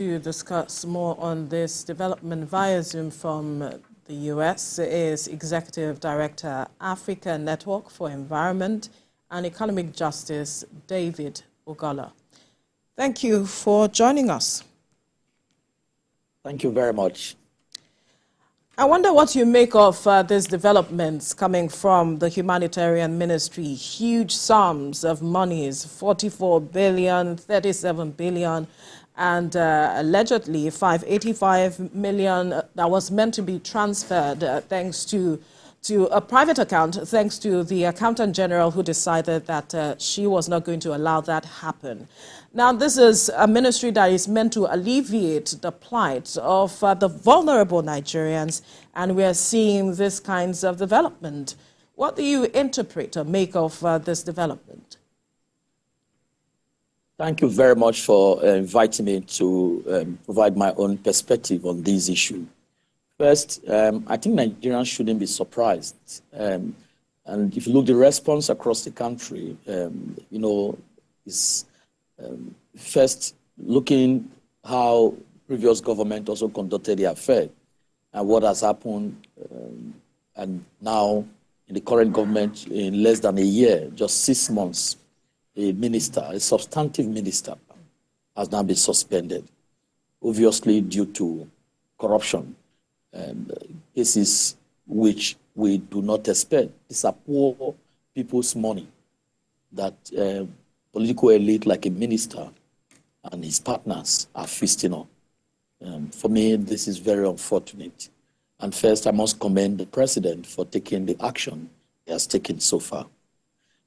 To discuss more on this development via Zoom from the U.S. is Executive Director, Africa Network for Environment and Economic Justice, David Ogola. Thank you for joining us. Thank you very much. I wonder what you make of these developments coming from the humanitarian ministry. Huge sums of monies, 44 billion, 37 billion, and allegedly 585 million that was meant to be transferred thanks to a private account, thanks to the Accountant General who decided that she was not going to allow that happen. Now, this is a ministry that is meant to alleviate the plight of the vulnerable Nigerians, and we are seeing these kinds of development. What do you interpret or make of this development? Thank you very much for inviting me to provide my own perspective on this issue. First, I think Nigerians shouldn't be surprised. And if you look at the response across the country, is first looking how previous government also conducted the affair and what has happened. And now in the current government, in less than a year, just 6 months, a minister, a substantive minister, has now been suspended, obviously due to corruption. Cases which we do not expect. These are poor people's money that political elite like a minister and his partners are feasting on. For me, this is very unfortunate. And first, I must commend the president for taking the action he has taken so far.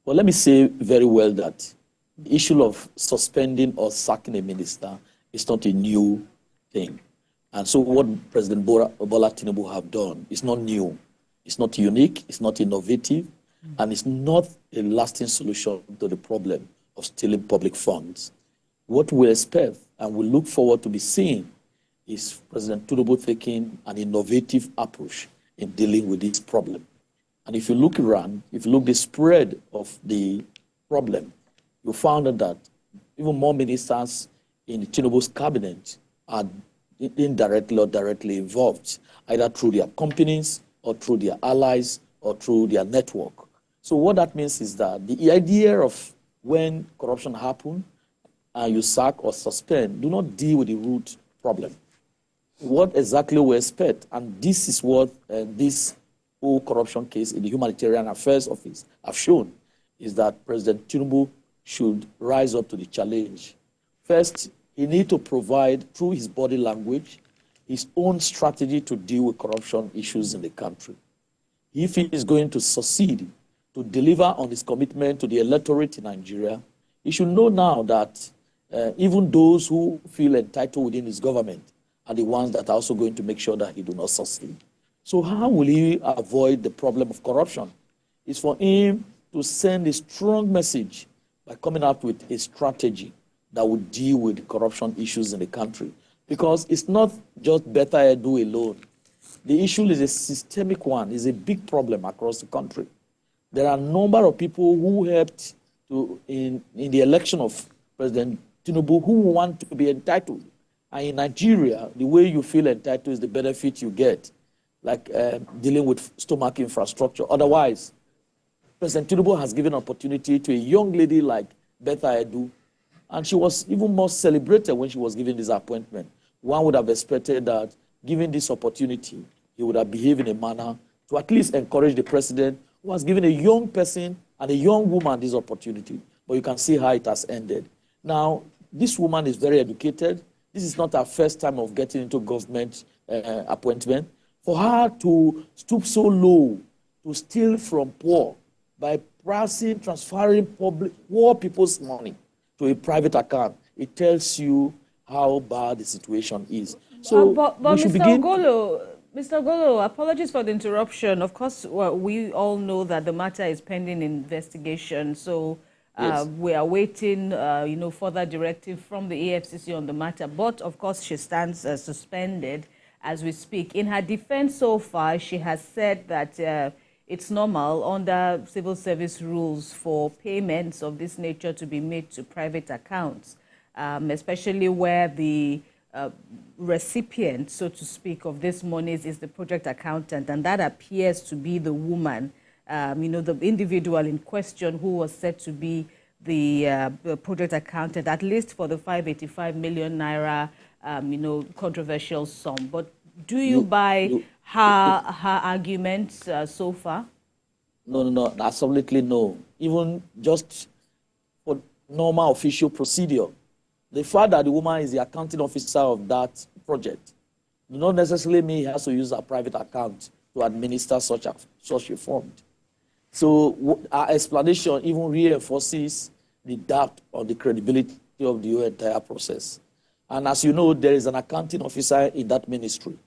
But let me say very well that the issue of suspending or sacking a minister is not a new thing. And so what President Bola Tinubu have done is not new. It's not unique, it's not innovative, and it's not a lasting solution to the problem of stealing public funds. What we expect and we look forward to be seeing is President Tinubu taking an innovative approach in dealing with this problem. And if you look around, if you look the spread of the problem, you found that even more ministers in Tinubu's cabinet are indirectly or directly involved, either through their companies or through their allies or through their network. So what that means is that the idea of when corruption happens, you sack or suspend, do not deal with the root problem. What exactly we expect, and this is what this whole corruption case in the Humanitarian Affairs Office have shown, is that President Tinubu should rise up to the challenge. First, he needs to provide, through his body language, his own strategy to deal with corruption issues in the country. If he is going to succeed to deliver on his commitment to the electorate in Nigeria, he should know now that even those who feel entitled within his government are the ones that are also going to make sure that he do not succeed. So how will he avoid the problem of corruption? It's for him to send a strong message by coming up with a strategy that would deal with corruption issues in the country. Because it's not just better Edu alone. The issue is a systemic one, it's a big problem across the country. There are a number of people who helped in the election of President Tinubu who want to be entitled. And in Nigeria, the way you feel entitled is the benefit you get, like dealing with stomach infrastructure. Otherwise, President Tinubu has given opportunity to a young lady like Betha Edu, and she was even more celebrated when she was given this appointment. One would have expected that, given this opportunity, he would have behaved in a manner to at least encourage the president who has given a young person and a young woman this opportunity. But you can see how it has ended. Now, this woman is very educated. This is not her first time of getting into government appointment. For her to stoop so low, to steal from poor by transferring poor people's money to a private account, it tells you how bad the situation is. So but Mr. Ogolo, apologies for the interruption. Of course, we all know that the matter is pending investigation. So yes, we are waiting, further directive from the EFCC on the matter. But of course, she stands suspended as we speak. In her defense so far, she has said that it's normal under civil service rules for payments of this nature to be made to private accounts, especially where the recipient, so to speak, of this monies is the project accountant, and that appears to be the woman, the individual in question who was said to be the project accountant, at least for the 585 million naira, controversial sum. But do you buy her arguments so far? No, absolutely no. Even just for normal official procedure, the fact that the woman is the accounting officer of that project does not necessarily mean he has to use a private account to administer such a fund. So our explanation even reinforces the doubt on the credibility of the entire process. And as you know, there is an accounting officer in that ministry.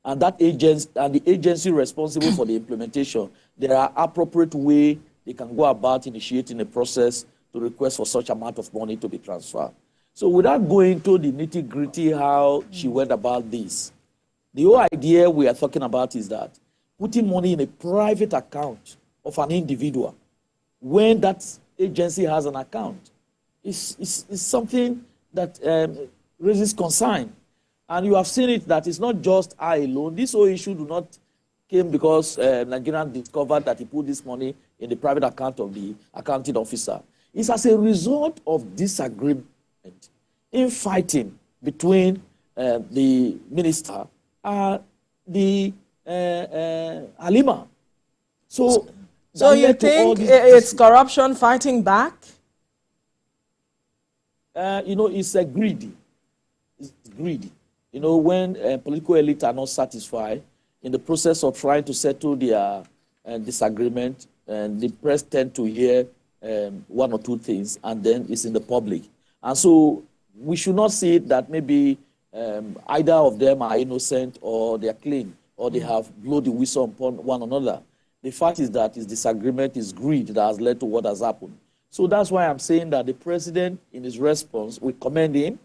And that agency and the agency responsible for the implementation, there are appropriate ways they can go about initiating a process to request for such amount of money to be transferred. So without going to the nitty-gritty how she went about this, the whole idea we are talking about is that putting money in a private account of an individual when that agency has an account is something that raises concern. And you have seen it that it's not just I alone. This whole issue do not came because Nigerian discovered that he put this money in the private account of the accounting officer. It's as a result of disagreement, infighting between the minister and the Halima. So you think it's corruption fighting back? It's greedy. It's greedy. When political elite are not satisfied in the process of trying to settle their disagreement, and the press tend to hear one or two things, and then it's in the public. And so we should not see that maybe either of them are innocent or they are clean or they have blown the whistle upon one another. The fact is that his disagreement is greed that has led to what has happened. So that's why I'm saying that the president, in his response, we commend him,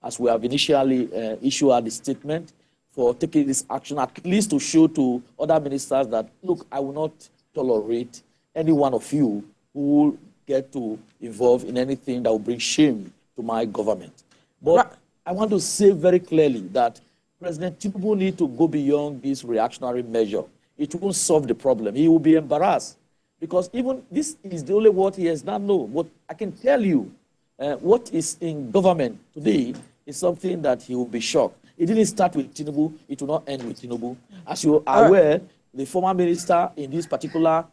as we have initially issued the statement, for taking this action, at least to show to other ministers that, look, I will not tolerate any one of you who will get to involve in anything that will bring shame to my government. But I want to say very clearly that President Tinubu needs to go beyond this reactionary measure. It won't solve the problem. He will be embarrassed because even this is the only word he has not known. What I can tell you, what is in government today is something that he will be shocked. It didn't start with Tinubu. It will not end with Tinubu. As you are aware, the former minister in this particular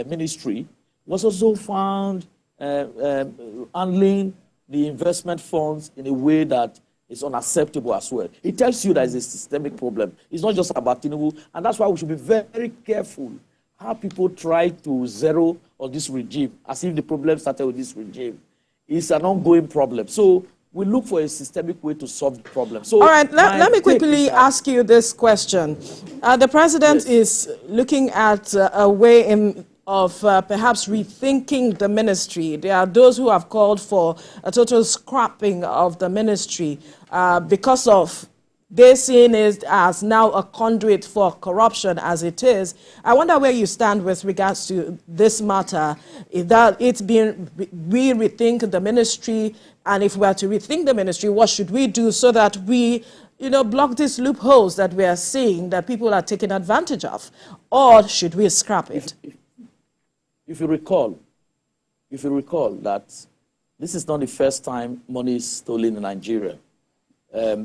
ministry was also found handling the investment funds in a way that is unacceptable as well. It tells you that it's a systemic problem. It's not just about Tinubu, and that's why we should be very careful how people try to zero on this regime, as if the problem started with this regime. It's an ongoing problem. So we look for a systemic way to solve the problem. So, all right, let me quickly ask you this question. The president is looking at a way of perhaps rethinking the ministry. There are those who have called for a total scrapping of the ministry because of they seeing it as now a conduit for corruption as it is. I wonder where you stand with regards to this matter. Is that it's been, we rethink the ministry, and if we are to rethink the ministry, what should we do so that we, block these loopholes that we are seeing that people are taking advantage of? Or should we scrap it? If you recall that this is not the first time money is stolen in Nigeria.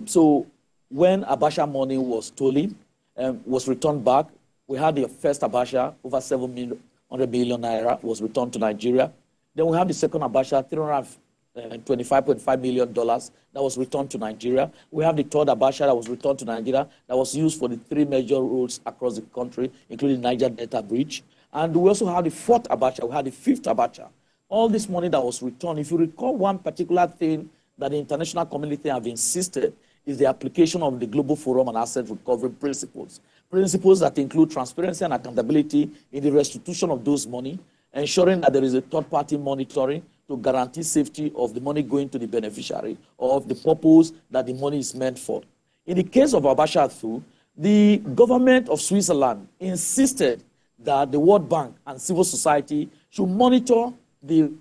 So when Abacha money was stolen, was returned back, we had the first Abacha, over 700 billion naira, was returned to Nigeria. Then we have the second Abacha, $325.5 million that was returned to Nigeria. We have the third Abacha that was returned to Nigeria that was used for the 3 major roads across the country, including Niger Delta Bridge. And we also have the fourth Abacha, we had the fifth Abacha. All this money that was returned, if you recall one particular thing that the international community have insisted is the application of the Global Forum on Asset Recovery principles. Principles that include transparency and accountability in the restitution of those money, ensuring that there is a third-party monitoring to guarantee safety of the money going to the beneficiary or of the purpose that the money is meant for. In the case of Abacha, the government of Switzerland insisted that the World Bank and civil society should monitor the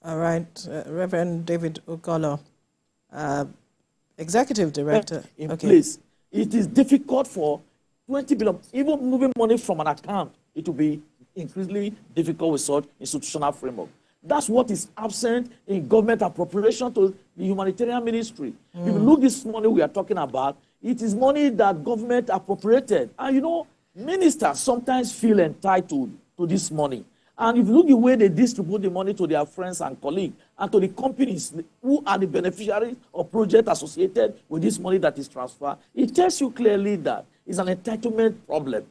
All right, Reverend David Ogolo, Executive Director. In place. It is difficult for 20 billion, even moving money from an account, it will be increasingly difficult with such institutional framework. That's what is absent in government appropriation to the humanitarian ministry. If you look this money we are talking about, it is money that government appropriated. And you know, ministers sometimes feel entitled to this money. And if you look the way they distribute the money to their friends and colleagues and to the companies who are the beneficiaries of projects associated with this money that is transferred, it tells you clearly that it's an entitlement problem.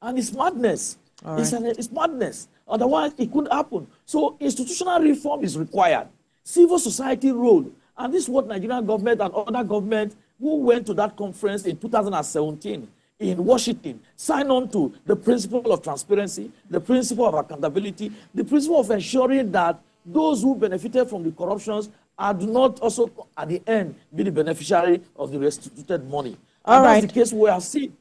And it's madness. Right. It's madness. Otherwise, it couldn't happen. So institutional reform is required. Civil society role. And this is what Nigerian government and other governments who went to that conference in 2017 in Washington sign on to the principle of transparency, the principle of accountability, the principle of ensuring that those who benefited from the corruptions do not also, at the end, be the beneficiary of the restituted money. And that's the case we have seen.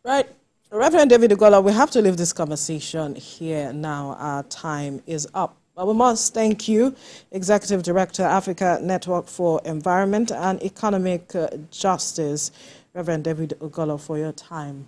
Right. Reverend David Ogolo, we have to leave this conversation here now. Our time is up. But we must thank you, Executive Director, Africa Network for Environment and Economic Justice, Reverend David Ogolo, for your time.